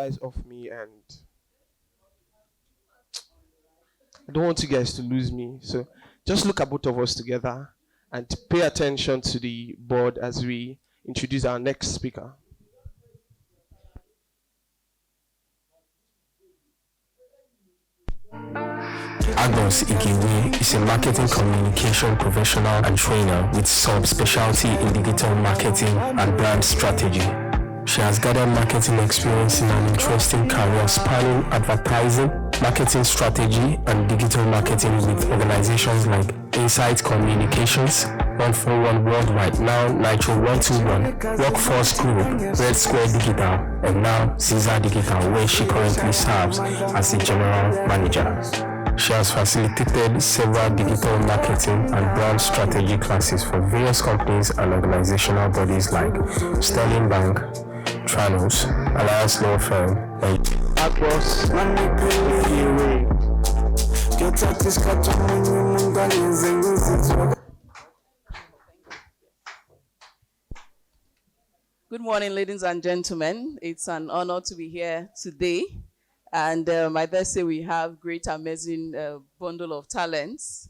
guys off me, and I don't want you guys to lose me. So just look at both of us together and pay attention to the board as we introduce our next speaker. Igbinoba-Igiewe is a marketing communication professional and trainer with subspecialty in digital marketing and brand strategy. She has gathered marketing experience in an interesting career spanning advertising, marketing strategy, and digital marketing with organizations like Insight Communications, 141 Worldwide, now Nitro 121, Workforce Group, Red Square Digital, and now Ziza Digital, where she currently serves as the general manager. She has facilitated several digital marketing and brand strategy classes for various companies and organizational bodies like Sterling Bank, Tranos, Alliance Law Firm, and Agbons. Good morning, ladies and gentlemen. It's an honor to be here today. And I dare say we have great, amazing bundle of talents.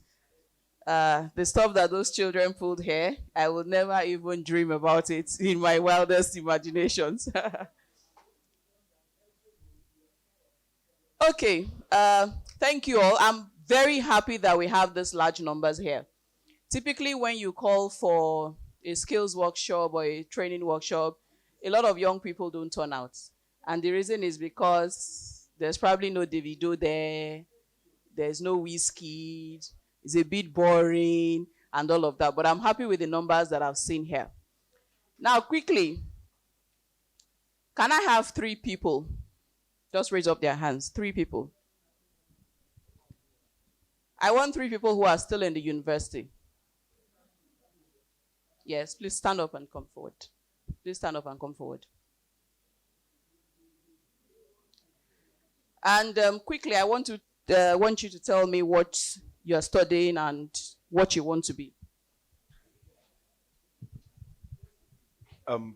The stuff that those children pulled here, I would never even dream about it in my wildest imaginations. Okay, thank you all. I'm very happy that we have these large numbers here. Typically, when you call for a skills workshop or a training workshop, a lot of young people don't turn out. And the reason is because there's probably no Davido there, there's no whiskey, it's a bit boring, and all of that. But I'm happy with the numbers that I've seen here. Now, quickly, can I have 3 people? Just raise up their hands. 3 people. I want 3 people who are still in the university. Yes, please stand up and come forward. Please stand up and come forward. And quickly, I want you to tell me what you're studying and what you want to be.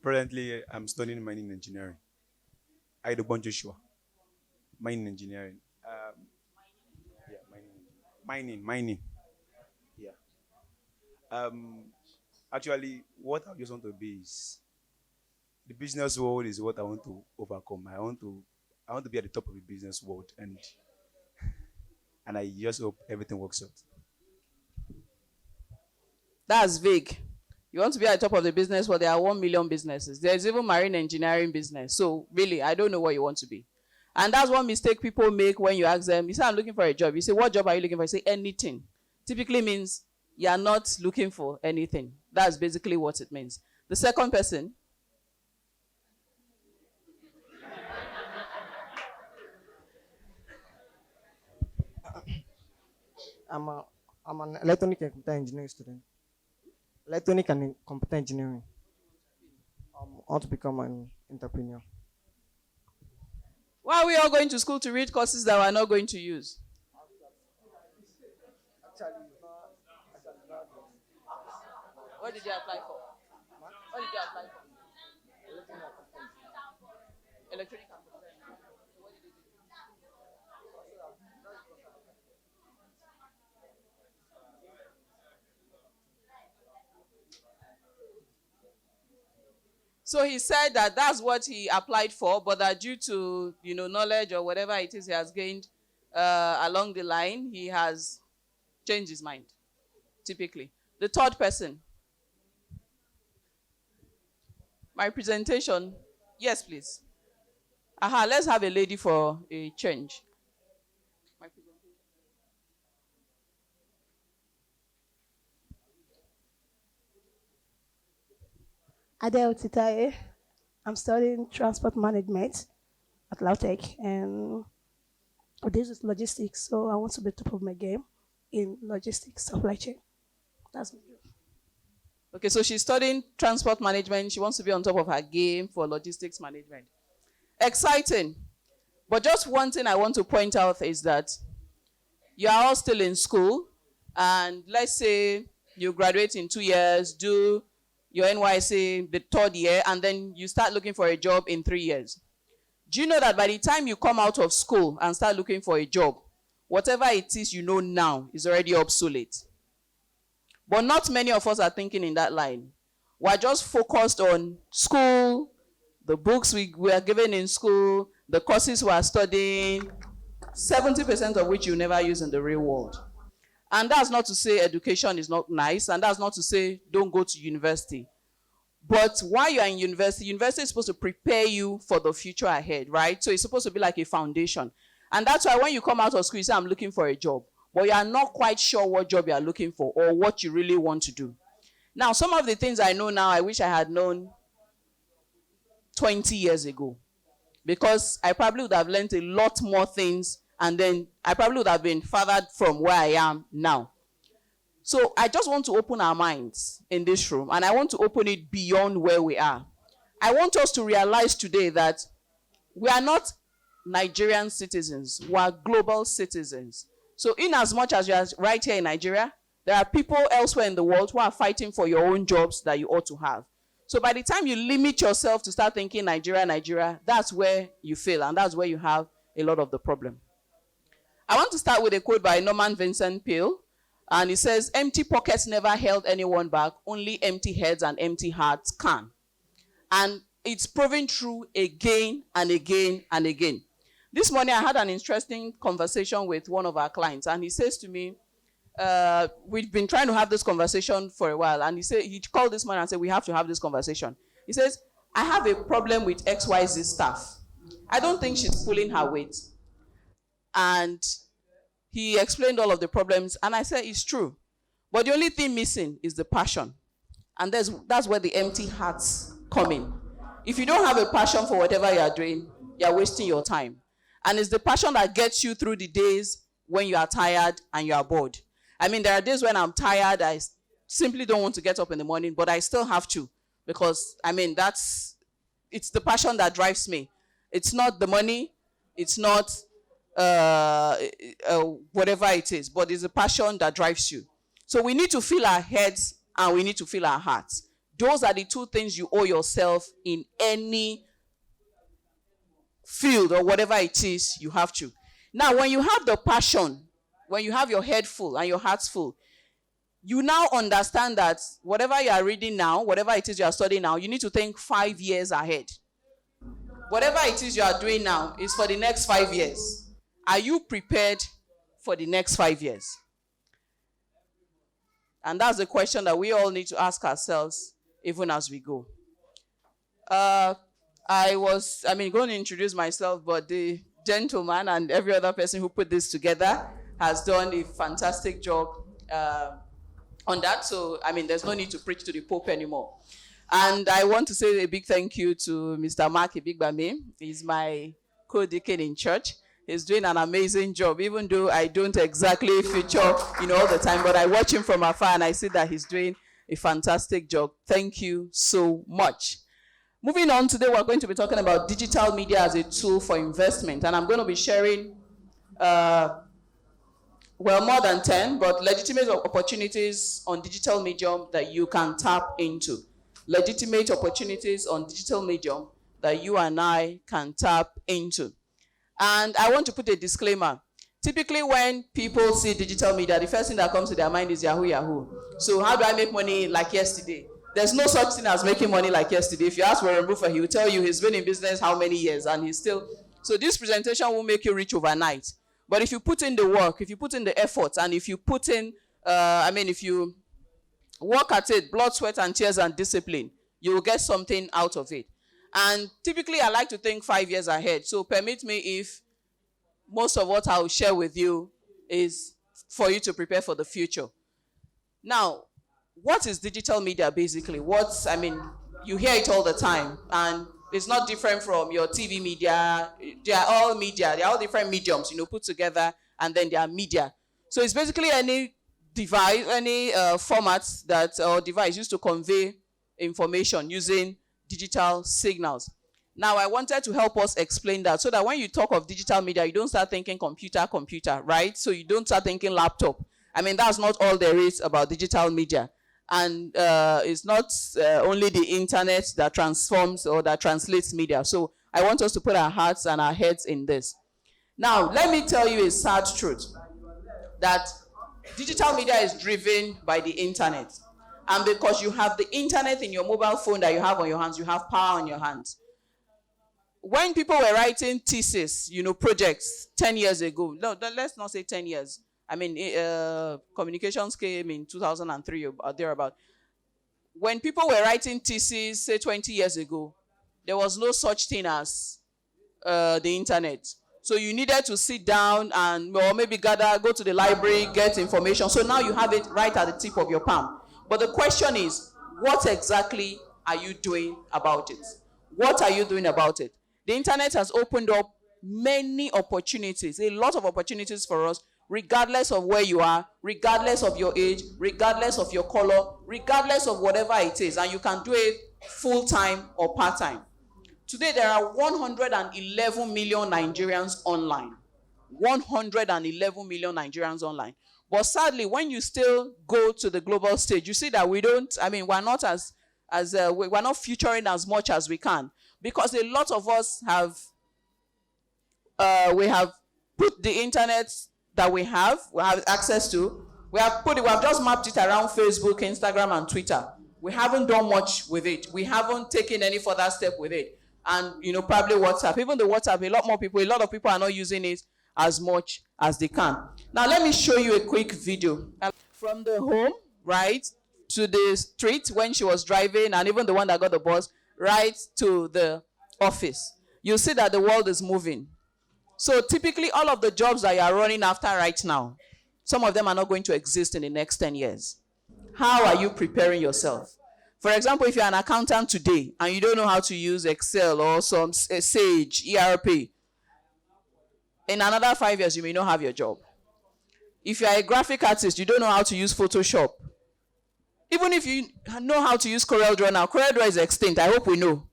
Presently, I'm studying mining engineering. Igbinoba Joshua. Mining engineering. Mining. Yeah. Actually, what I just want to be is the business world is what I want to overcome. I want to be at the top of the business world, and I just hope everything works out. That's vague. You want to be at the top of the business world? There are 1 million businesses. There's even marine engineering business. So really, I don't know what you want to be. And that's one mistake people make when you ask them. You say, I'm looking for a job. You say, what job are you looking for? You say, anything. Typically means you are not looking for anything. That's basically what it means. The second person. I'm an electronic and computer engineering student. Electronic and computer engineering. I want to become an entrepreneur. Why are we all going to school to read courses that we're not going to use? What did you apply for? What did you apply for? Electronic and computer engineering. What did you do? So he said that that's what he applied for, but that due to knowledge or whatever it is he has gained along the line, he has changed his mind. Typically, the third person. My presentation. Yes, please. Let's have a lady for a change. My presentation. Adele Titaye. I'm studying transport management at Lautech, and this is logistics, so I want to be top of my game in logistics supply chain. That's my job. Okay, so she's studying transport management. She wants to be on top of her game for logistics management. Exciting. But just one thing I want to point out is that you are all still in school, and let's say you graduate in 2 years, do your NYC the 3rd year, and then you start looking for a job in 3 years. Do you know that by the time you come out of school and start looking for a job, whatever it is you know now is already obsolete? But not many of us are thinking in that line. We're just focused on school, the books we are given in school, the courses we are studying, 70% of which you never use in the real world. And that's not to say education is not nice, and that's not to say don't go to university. But while you're in university, university is supposed to prepare you for the future ahead, right? So it's supposed to be like a foundation. And that's why when you come out of school, you say, I'm looking for a job. But you are not quite sure what job you are looking for or what you really want to do. Now, some of the things I know now, I wish I had known 20 years ago. Because I probably would have learned a lot more things, and then I probably would have been furthered from where I am now. So I just want to open our minds in this room, and I want to open it beyond where we are. I want us to realize today that we are not Nigerian citizens, we are global citizens. So in as much as you are right here in Nigeria, there are people elsewhere in the world who are fighting for your own jobs that you ought to have. So by the time you limit yourself to start thinking Nigeria, Nigeria, that's where you fail, and that's where you have a lot of the problem. I want to start with a quote by Norman Vincent Peale, and he says, empty pockets never held anyone back, only empty heads and empty hearts can. And it's proven true again and again and again. This morning I had an interesting conversation with one of our clients, and he says to me, we've been trying to have this conversation for a while, and he called this morning and said, we have to have this conversation. He says, I have a problem with XYZ staff. I don't think she's pulling her weight. And he explained all of the problems, and I said, it's true. But the only thing missing is the passion. And that's where the empty hearts come in. If you don't have a passion for whatever you are doing, you're wasting your time. And it's the passion that gets you through the days when you are tired and you are bored. I mean, there are days when I'm tired, I simply don't want to get up in the morning, but I still have to. Because, I mean, it's the passion that drives me. It's not the money, it's not whatever it is, but it's the passion that drives you. So we need to fill our heads and we need to fill our hearts. Those are the two things you owe yourself in any field or whatever it is you have to. Now, when you have the passion, when you have your head full and your heart's full, you now understand that whatever you are reading now, whatever it is you are studying now, you need to think 5 years ahead. Whatever it is you are doing now is for the next 5 years. Are you prepared for the next 5 years? And that's the question that we all need to ask ourselves even as we go. Going to introduce myself, but the gentleman and every other person who put this together has done a fantastic job on that. So, there's no need to preach to the Pope anymore. And I want to say a big thank you to Mr. Mark Igbinoba-Igiewe. He's my co-deacon in church. He's doing an amazing job, even though I don't exactly feature, all the time, but I watch him from afar and I see that he's doing a fantastic job. Thank you so much. Moving on, today we're going to be talking about digital media as a tool for investment. And I'm going to be sharing, more than 10, but legitimate opportunities on digital medium that you can tap into. Legitimate opportunities on digital medium that you and I can tap into. And I want to put a disclaimer. Typically, when people see digital media, the first thing that comes to their mind is Yahoo, Yahoo. So how do I make money like yesterday? There's no such thing as making money like yesterday. If you ask Warren Buffett, he will tell you he's been in business how many years, and he's still... So this presentation will make you rich overnight. But if you put in the work, if you put in the effort, and if you put in, if you work at it, blood, sweat, and tears, and discipline, you will get something out of it. And typically, I like to think 5 years ahead. So permit me if most of what I will share with you is for you to prepare for the future. Now, what is digital media basically? You hear it all the time, and it's not different from your TV media. They are all media. They are all different mediums, put together, and then they are media. So it's basically any device, any format or device used to convey information using digital signals. Now, I wanted to help us explain that so that when you talk of digital media, you don't start thinking computer, right? So you don't start thinking laptop. That's not all there is about digital media. And it's not only the internet that transforms or that translates media. So I want us to put our hearts and our heads in this. Now, let me tell you a sad truth, that digital media is driven by the internet. And because you have the internet in your mobile phone that you have on your hands, you have power on your hands. When people were writing thesis, projects 10 years ago, no, let's not say 10 years. I mean, communications came in 2003 or thereabout. When people were writing thesis, say 20 years ago, there was no such thing as the internet. So you needed to sit down and, or maybe gather, go to the library, get information. So now you have it right at the tip of your palm. But the question is, what exactly are you doing about it? What are you doing about it? The internet has opened up many opportunities, a lot of opportunities for us, regardless of where you are, regardless of your age, regardless of your color, regardless of whatever it is. And you can do it full-time or part-time. Today, there are 111 million Nigerians online. 111 million Nigerians online. But sadly, when you still go to the global stage, you see that we're not we're not featuring as much as we can, because a lot of us have put the internet that we have access to, we have just mapped it around Facebook, Instagram, and Twitter. We haven't done much with it. We haven't taken any further step with it. And probably WhatsApp. Even the WhatsApp, a lot of people are not using it as much as they can. Now let me show you a quick video. From the home, right, to the street when she was driving, and even the one that got the bus, right to the office. You see that the world is moving. So typically all of the jobs that you are running after right now, some of them are not going to exist in the next 10 years. How are you preparing yourself? For example, if you're an accountant today and you don't know how to use Excel or some Sage, ERP, in another 5 years, you may not have your job. If you're a graphic artist, you don't know how to use Photoshop. Even if you know how to use CorelDRAW now, CorelDRAW is extinct. I hope we know.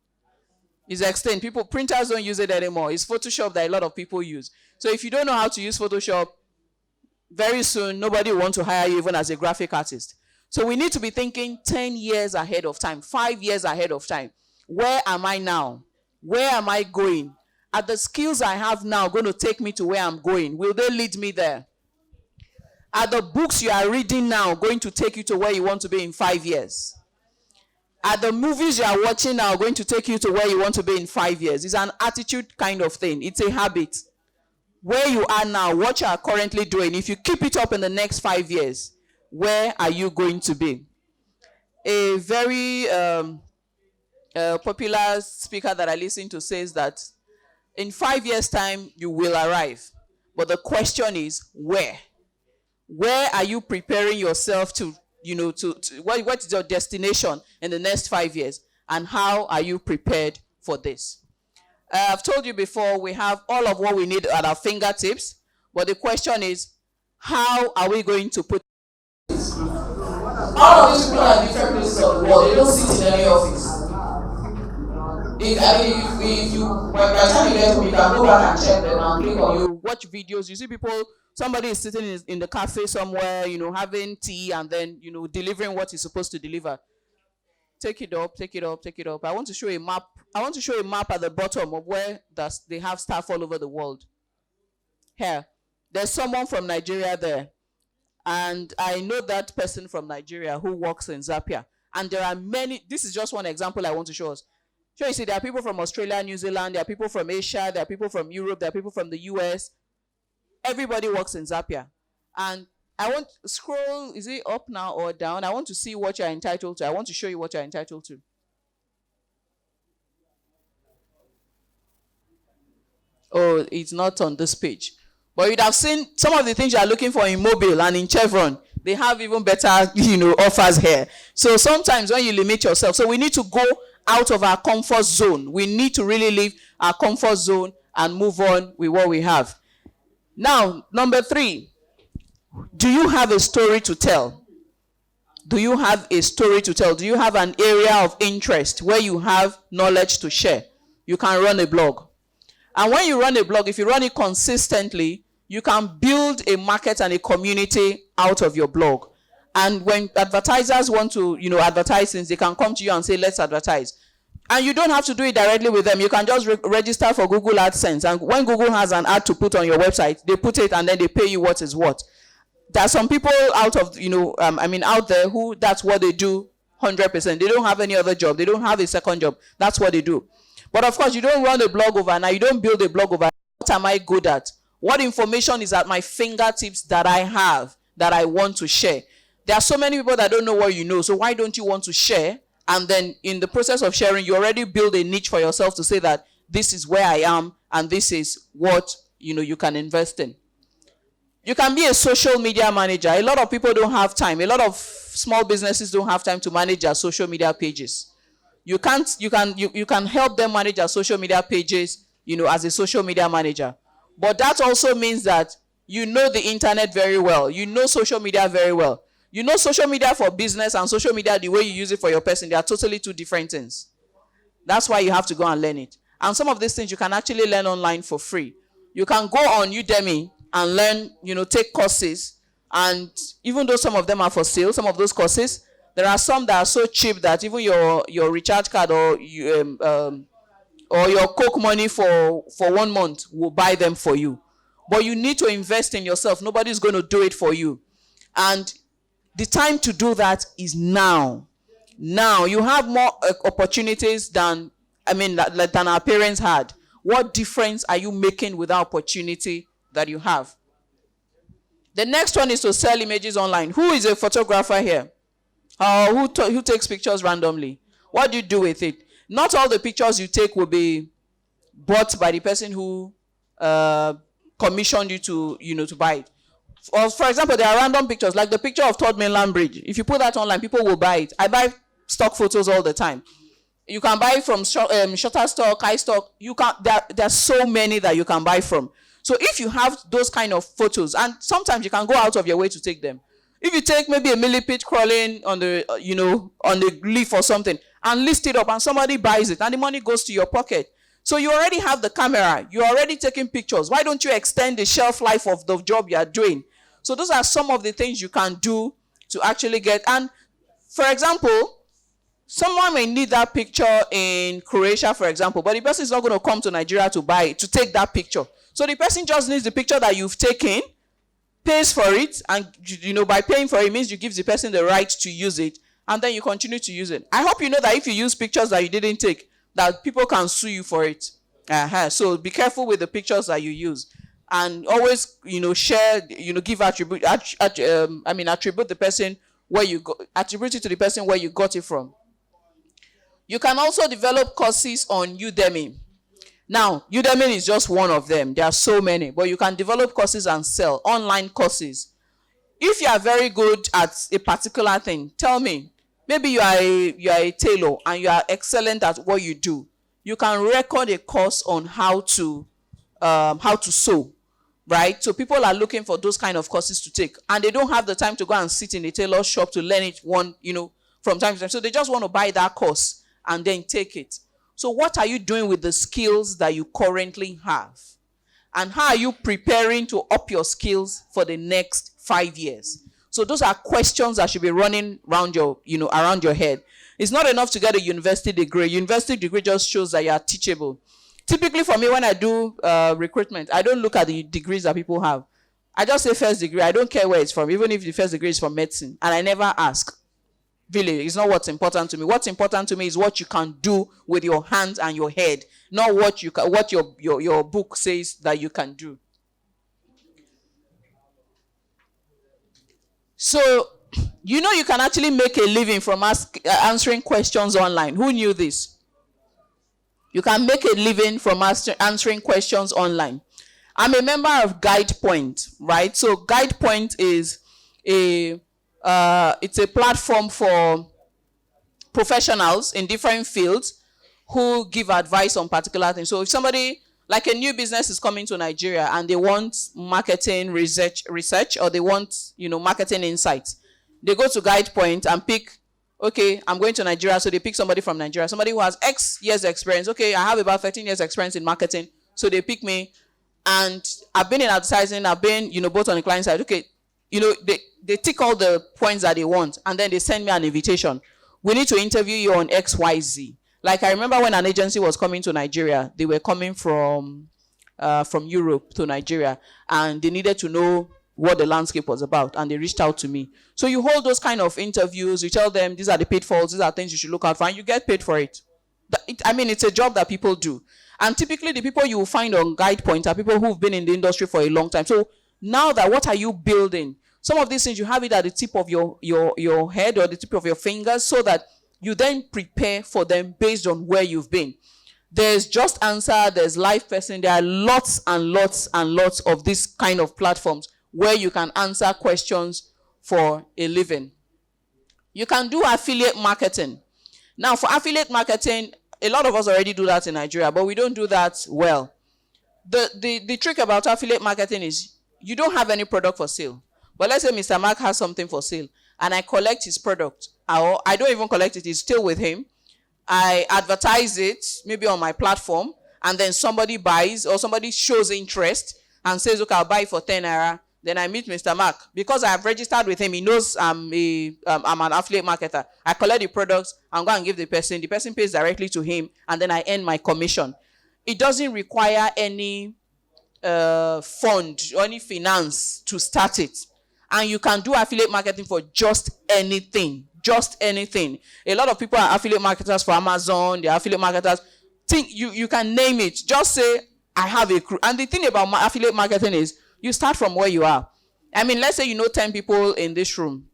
It's extinct. Printers don't use it anymore. It's Photoshop that a lot of people use. So if you don't know how to use Photoshop, very soon, nobody will want to hire you even as a graphic artist. So we need to be thinking 10 years ahead of time, 5 years ahead of time. Where am I now? Where am I going? Are the skills I have now going to take me to where I'm going? Will they lead me there? Are the books you are reading now going to take you to where you want to be in 5 years? Are the movies you are watching now going to take you to where you want to be in 5 years? It's an attitude kind of thing. It's a habit. Where you are now, what you are currently doing, if you keep it up in the next 5 years, where are you going to be? A very popular speaker that I listen to says that in 5 years' time, you will arrive. But the question is, where? Where are you preparing yourself to what is your destination in the next 5 years? And how are you prepared for this? I've told you before, we have all of what we need at our fingertips. But the question is, how are we going to put all of these people are in different places of the world. They don't sit in any office. If you, by the time you get home, you can go back and check them and click on, you watch videos. You see people, somebody is sitting in the cafe somewhere, having tea and then, delivering what he's supposed to deliver. Take it up, take it up, take it up. I want to show a map. I want to show a map at the bottom of where they have staff all over the world. Here, there's someone from Nigeria there. And I know that person from Nigeria who works in Zapier. And there are many, this is just one example I want to show us. So you see, there are people from Australia, New Zealand, there are people from Asia, there are people from Europe, there are people from the US. Everybody works in Zapier. And I want to scroll, is it up now or down? I want to see what you're entitled to. I want to show you what you're entitled to. Oh, it's not on this page. But you'd have seen some of the things you are looking for in Mobile and in Chevron. They have even better, offers here. So sometimes when you limit yourself, so we need to go out of our comfort zone. We need to really leave our comfort zone and move on with what we have. Now, number 3, do you have a story to tell? Do you have a story to tell? Do you have an area of interest where you have knowledge to share? You can run a blog. And when you run a blog, if you run it consistently, you can build a market and a community out of your blog. And when advertisers want to, advertise things, they can come to you and say, let's advertise. And you don't have to do it directly with them. You can just register for Google AdSense. And when Google has an ad to put on your website, they put it and then they pay you what is what. There are some people out of, out there who that's what they do 100%. They don't have any other job. They don't have a second job. That's what they do. But of course, you don't run a blog overnight. You don't build a blog overnight. What am I good at? What information is at my fingertips that I have that I want to share? There are so many people that don't know what you know. So why don't you want to share? And then in the process of sharing, you already build a niche for yourself to say that this is where I am and this is what you can invest in. You can be a social media manager. A lot of people don't have time. A lot of small businesses don't have time to manage their social media pages. You can help them manage their social media pages, as a social media manager. But that also means that you know the internet very well. You know social media very well. You know social media for business and social media, the way you use it for your person, they are totally two different things. That's why you have to go and learn it. And some of these things you can actually learn online for free. You can go on Udemy and learn, take courses. And even though some of them are for sale, some of those courses, there are some that are so cheap that even your recharge card or your Coke money for 1 month will buy them for you. But you need to invest in yourself. Nobody's going to do it for you. And the time to do that is now. Now you have more opportunities than our parents had. What difference are you making with the opportunity that you have? The next one is to sell images online. Who is a photographer here? Who takes pictures randomly? What do you do with it? Not all the pictures you take will be bought by the person who commissioned you to buy it. For example, there are random pictures, like the picture of Third Mainland Bridge. If you put that online, people will buy it. I buy stock photos all the time. You can buy from Shutterstock, iStock. There are so many that you can buy from. So if you have those kind of photos, and sometimes you can go out of your way to take them. If you take maybe a millipede crawling on the on the leaf or something and list it up, and somebody buys it, and the money goes to your pocket. So you already have the camera. You're already taking pictures. Why don't you extend the shelf life of the job you are doing? So those are some of the things you can do to actually get. And for example, someone may need that picture in Croatia, for example, but the person is not going to come to Nigeria to buy it, to take that picture. So the person just needs the picture that you've taken, pays for it, and by paying for it means you give the person the right to use it, and then you continue to use it. I hope you know that if you use pictures that you didn't take, that people can sue you for it. So be careful with the pictures that you use. And always, share, give attribute the person where you go, attribute it to the person where you got it from. You can also develop courses on Udemy. Now, Udemy is just one of them. There are so many, but you can develop courses and sell online courses. If you are very good at a particular thing, tell me. Maybe you are a tailor and you are excellent at what you do. You can record a course on how to sew. Right? So people are looking for those kind of courses to take, and they don't have the time to go and sit in a tailor shop to learn it from time to time. So they just want to buy that course and then take it. So what are you doing with the skills that you currently have? And how are you preparing to up your skills for the next 5 years? So those are questions that should be running around your head. It's not enough to get a university degree. University degree just shows that you are teachable. Typically for me, when I do recruitment, I don't look at the degrees that people have. I just say first degree. I don't care where it's from, even if the first degree is from medicine. And I never ask. Really, it's not what's important to me. What's important to me is what you can do with your hands and your head, not what your book says that you can do. So, you can actually make a living from answering questions online. Who knew this? You can make a living from answering questions online. I'm a member of GuidePoint, right? So GuidePoint is it's a platform for professionals in different fields who give advice on particular things. So if somebody, like a new business is coming to Nigeria and they want marketing research, or they want, marketing insights, they go to GuidePoint and pick, okay, I'm going to Nigeria, so they pick somebody from Nigeria, somebody who has X years experience. Okay, I have about 13 years experience in marketing, so they pick me, and I've been in advertising, I've been, both on the client side. Okay, they tick all the points that they want, and then they send me an invitation. We need to interview you on XYZ. Like I remember when an agency was coming to Nigeria, they were coming from Europe to Nigeria, and they needed to know what the landscape was about, and they reached out to me. So you hold those kind of interviews, you tell them these are the pitfalls, these are things you should look out for, and you get paid for it. I mean, it's a job that people do. And typically the people you will find on Guide Point are people who've been in the industry for a long time. So now that, what are you building? Some of these things, you have it at the tip of your head or the tip of your fingers, so that you then prepare for them based on where you've been. There's Just Answer, there's Live Person. There are lots and lots and lots of these kind of platforms where you can answer questions for a living. You can do affiliate marketing. Now, for affiliate marketing, a lot of us already do that in Nigeria, but we don't do that well. The trick about affiliate marketing is you don't have any product for sale. But let's say Mr. Mark has something for sale, and I collect his product. Or I don't even collect it, it's still with him. I advertise it, maybe on my platform, and then somebody buys, or somebody shows interest and says, okay, I'll buy it for 10 naira. Then I meet Mr. Mark. Because I have registered with him, he knows I'm an affiliate marketer. I collect the products and go and give the person. The person pays directly to him, and then I earn my commission. It doesn't require any fund or any finance to start it. And you can do affiliate marketing for just anything. Just anything. A lot of people are affiliate marketers for Amazon. They're affiliate marketers. Think you can name it. Just say, I have a crew. And the thing about affiliate marketing is, you start from where you are. I mean, let's say you know 10 people in this room.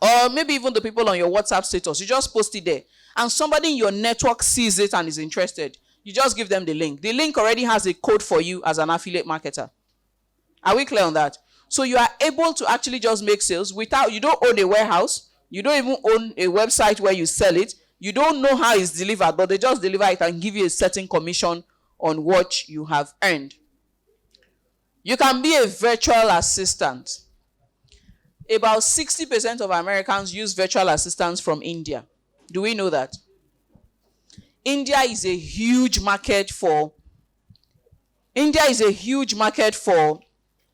Or maybe even the people on your WhatsApp status. You just post it there. And somebody in your network sees it and is interested. You just give them the link. The link already has a code for you as an affiliate marketer. Are we clear on that? So you are able to actually just make sales without, you don't own a warehouse. You don't even own a website where you sell it. You don't know how it's delivered, but they just deliver it and give you a certain commission on what you have earned. You can be a virtual assistant. About 60% of Americans use virtual assistants from India. Do we know that? India is a huge market for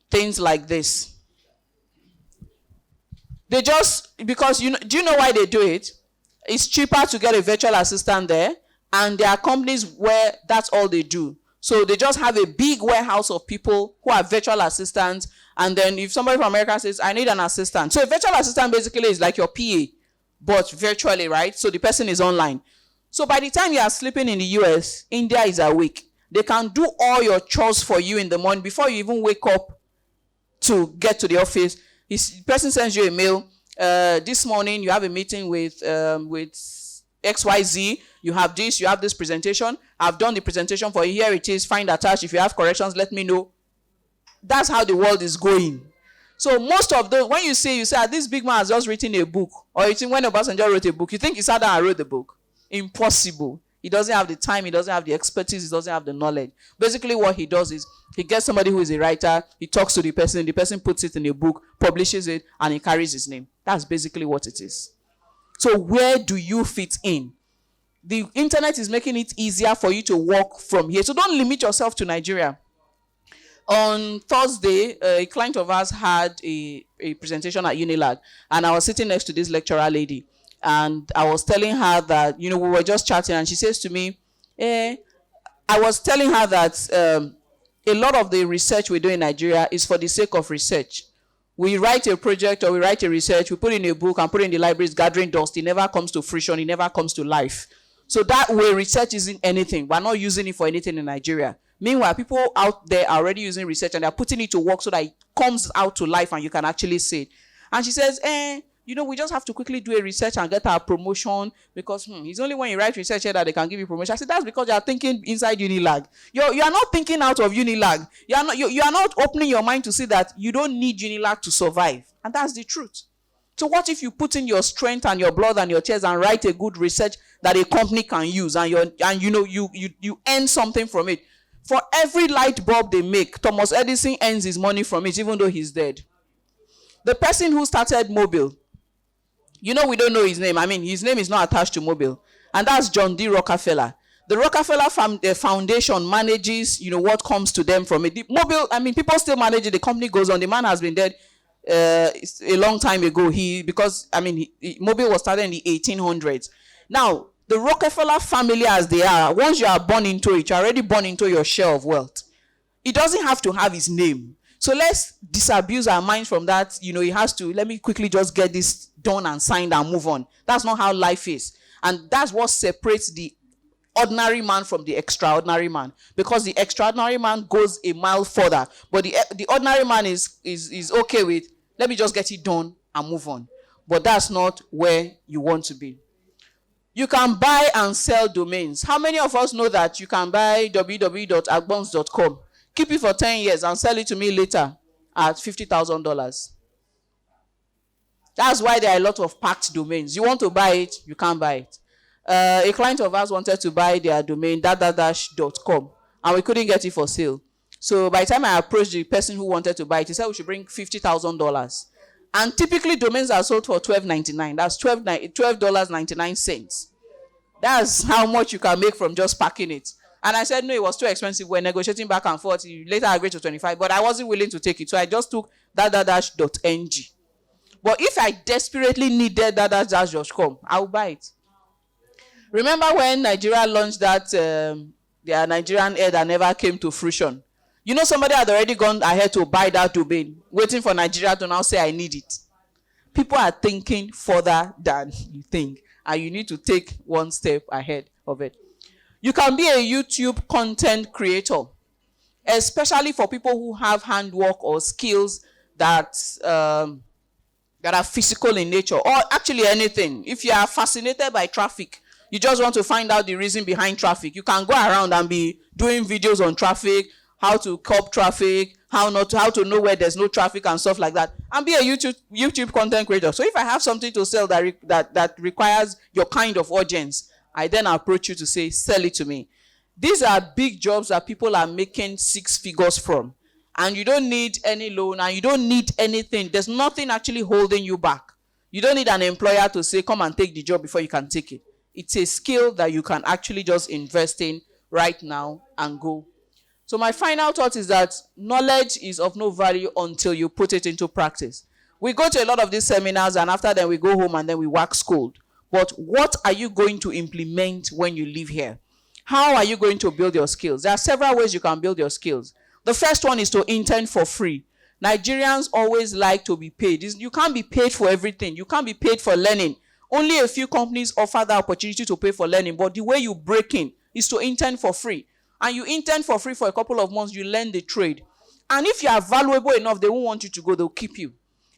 things like this. They just, because do you know why they do it? It's cheaper to get a virtual assistant there, and there are companies where that's all they do. So they just have a big warehouse of people who are virtual assistants, and then if somebody from America says, I need an assistant. So a virtual assistant basically is like your PA, but virtually, right? So the person is online. So by the time you are sleeping in the US, India is awake. They can do all your chores for you in the morning before you even wake up to get to the office. The person sends you a mail. This morning you have a meeting with XYZ. You have this presentation. I've done the presentation for you. Here it is. Find attached. If you have corrections, let me know. That's how the world is going. So most of those, when you say, this big man has just written a book, or you think when Obasanjo wrote a book, you think he sat down and wrote the book. Impossible. He doesn't have the time. He doesn't have the expertise. He doesn't have the knowledge. Basically what he does is he gets somebody who is a writer. He talks to the person puts it in a book, publishes it, and he carries his name. That's basically what it is. So where do you fit in? The internet is making it easier for you to work from here. So don't limit yourself to Nigeria. On Thursday, a client of ours had a presentation at Unilag, and I was sitting next to this lecturer lady. And I was telling her that, we were just chatting, and she says to me, I was telling her that a lot of the research we do in Nigeria is for the sake of research. We write a project or we write a research, we put in a book and put it in the libraries, gathering dust. It never comes to fruition. It never comes to life. So that way, research isn't anything. We're not using it for anything in Nigeria. Meanwhile, people out there are already using research and they're putting it to work so that it comes out to life and you can actually see it. And she says, we just have to quickly do a research and get our promotion because it's only when you write research here that they can give you promotion. I said, that's because you are thinking inside Unilag. You are not thinking out of Unilag. You are not opening your mind to see that you don't need Unilag to survive. And that's the truth. So what if you put in your strength and your blood and your tears and write a good research that a company can use and you earn something from it? For every light bulb they make, Thomas Edison earns his money from it, even though he's dead. The person who started Mobile, we don't know his name. I mean, his name is not attached to Mobile. And that's John D. Rockefeller. The Rockefeller Foundation manages, what comes to them from it. The Mobile, people still manage it. The company goes on. The man has been dead a long time ago. Mobile was started in the 1800s. Now, The Rockefeller family as they are, once you are born into it, you're already born into your share of wealth. It doesn't have to have his name. So let's disabuse our minds from that. It has to, let me quickly just get this done and signed and move on. That's not how life is. And that's what separates the ordinary man from the extraordinary man. Because the extraordinary man goes a mile further. But the ordinary man is okay with, let me just get it done and move on. But that's not where you want to be. You can buy and sell domains. How many of us know that you can buy www.agbons.com, keep it for 10 years and sell it to me later at $50,000? That's why there are a lot of packed domains. You want to buy it, you can't buy it. A client of ours wanted to buy their domain, .com, and we couldn't get it for sale. So by the time I approached the person who wanted to buy it, he said we should bring $50,000. And typically domains are sold for $12.99. That's $12.99. That's how much you can make from just packing it. And I said, no, it was too expensive. We're negotiating back and forth. He later agreed to 25, but I wasn't willing to take it. So I just took .ng. But if I desperately needed .com, I'll buy it. Remember when Nigeria launched that, their Nigerian air that never came to fruition? Somebody had already gone ahead to buy that domain, waiting for Nigeria to now say, I need it. People are thinking further than you think, and you need to take one step ahead of it. You can be a YouTube content creator, especially for people who have handwork or skills that are physical in nature, or actually anything. If you are fascinated by traffic, you just want to find out the reason behind traffic, you can go around and be doing videos on traffic, how to curb traffic, how to know where there's no traffic and stuff like that, and be a YouTube content creator. So if I have something to sell that requires your kind of audience, I then approach you to say, sell it to me. These are big jobs that people are making 6 figures from, and you don't need any loan, and you don't need anything. There's nothing actually holding you back. You don't need an employer to say, come and take the job before you can take it. It's a skill that you can actually just invest in right now and go. So my final thought is that knowledge is of no value until you put it into practice. We go to a lot of these seminars, and after then we go home and then we wax scold. But what are you going to implement when you leave here? How are you going to build your skills? There are several ways you can build your skills. The first one is to intern for free. Nigerians always like to be paid. You can't be paid for everything. You can't be paid for learning. Only a few companies offer the opportunity to pay for learning, but the way you break in is to intern for free. And you intern for free for a couple of months, you learn the trade. And if you are valuable enough, they won't want you to go, they'll keep you.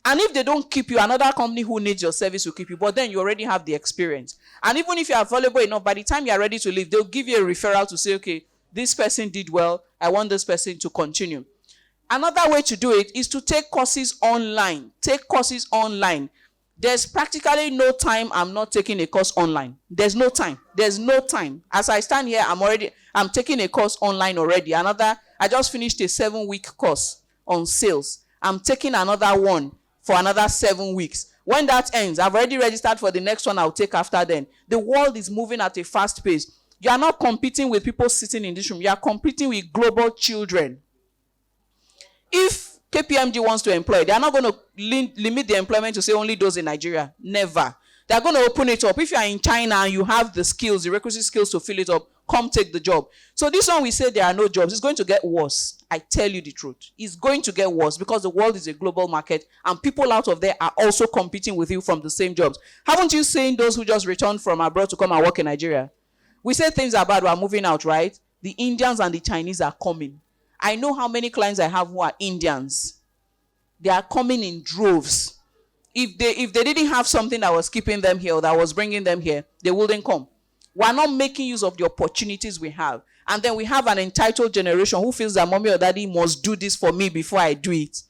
And if they don't keep you, another company who needs your service will keep you, but then you already have the experience. And even if you are valuable enough, by the time you are ready to leave, they'll give you a referral to say, okay, this person did well, I want this person to continue. Another way to do it is to take courses online. Take courses online. There's practically no time I'm not taking a course online. There's no time. There's no time. As I stand here, I'm taking a course online already. I just finished a 7-week course on sales. I'm taking another one for another 7 weeks. When that ends, I've already registered for the next one I'll take after then. The world is moving at a fast pace. You are not competing with people sitting in this room. You are competing with global children. If KPMG wants to employ, they are not going to limit the employment to say only those in Nigeria. Never. They are going to open it up. If you are in China and you have the skills, the requisite skills to fill it up, come take the job. So this one we say there are no jobs. It's going to get worse. I tell you the truth. It's going to get worse because the world is a global market and people out of there are also competing with you from the same jobs. Haven't you seen those who just returned from abroad to come and work in Nigeria? We say things are bad, we are moving out, right? The Indians and the Chinese are coming. I know how many clients I have who are Indians. They are coming in droves. If they didn't have something that was keeping them here or that was bringing them here, they wouldn't come. We are not making use of the opportunities we have. And then we have an entitled generation who feels that mommy or daddy must do this for me before I do it.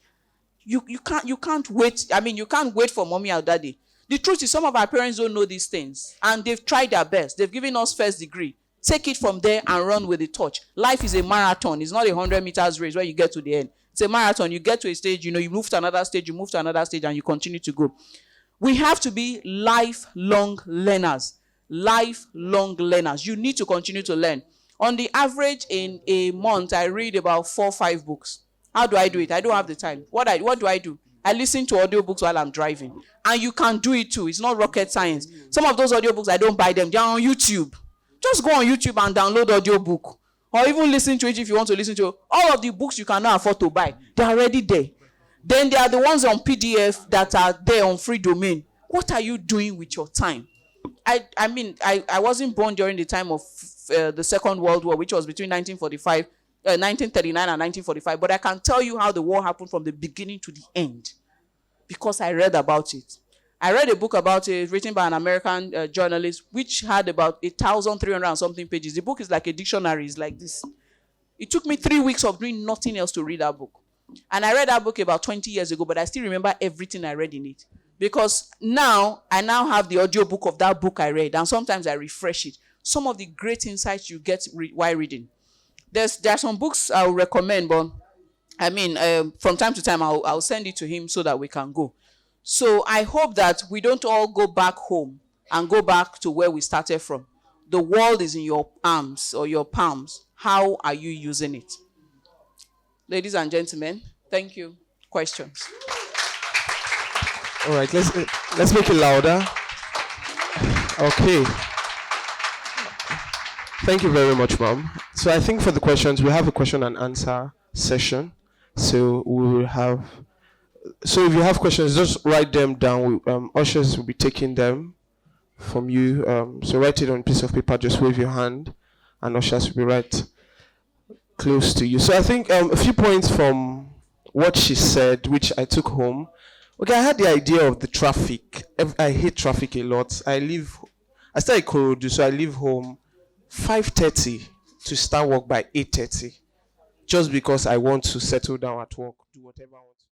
You can't wait. I mean, you can't wait for mommy or daddy. The truth is some of our parents don't know these things. And they've tried their best. They've given us first degree. Take it from there and run with the torch. Life is a marathon. It's not a 100 meters race where you get to the end. It's a marathon. You get to a stage, you move to another stage, you move to another stage, and you continue to go. We have to be lifelong learners. Lifelong learners. You need to continue to learn. On the average, in a month, I read about 4 or 5 books. How do I do it? I don't have the time. What do I do? I listen to audiobooks while I'm driving. And you can do it too. It's not rocket science. Some of those audiobooks, I don't buy them. They're on YouTube. Just go on YouTube and download audiobook. Or even listen to it if you want to listen to all of the books you cannot afford to buy. They're already there. Then there are the ones on PDF that are there on free domain. What are you doing with your time? I mean, I wasn't born during the time of the Second World War, which was between 1939 and 1945. But I can tell you how the war happened from the beginning to the end because I read about it. I read a book about it written by an American journalist, which had about 1,300 and something pages. The book is like a dictionary. It's like this. It took me 3 weeks of doing nothing else to read that book. And I read that book about 20 years ago, but I still remember everything I read in it. Because I now have the audiobook of that book I read, and sometimes I refresh it. Some of the great insights you get while reading. There are some books I'll recommend, but I mean, from time to time, I'll send it to him so that we can go. So I hope that we don't all go back home and go back to where we started from. The world is in your arms or your palms. How are you using it? Ladies and gentlemen, thank you. Questions? All right, let's make it louder. Okay. Thank you very much, Mom. So I think for the questions, we have a question and answer session. So we will have. So if you have questions, just write them down. Ushers will be taking them from you. So write it on a piece of paper. Just wave your hand, and ushers will be right close to you. So I think a few points from what she said, which I took home. Okay, I had the idea of the traffic. I hate traffic a lot. I stay in Korodu, so I leave home 5:30 to start work by 8:30, just because I want to settle down at work, do whatever I want to.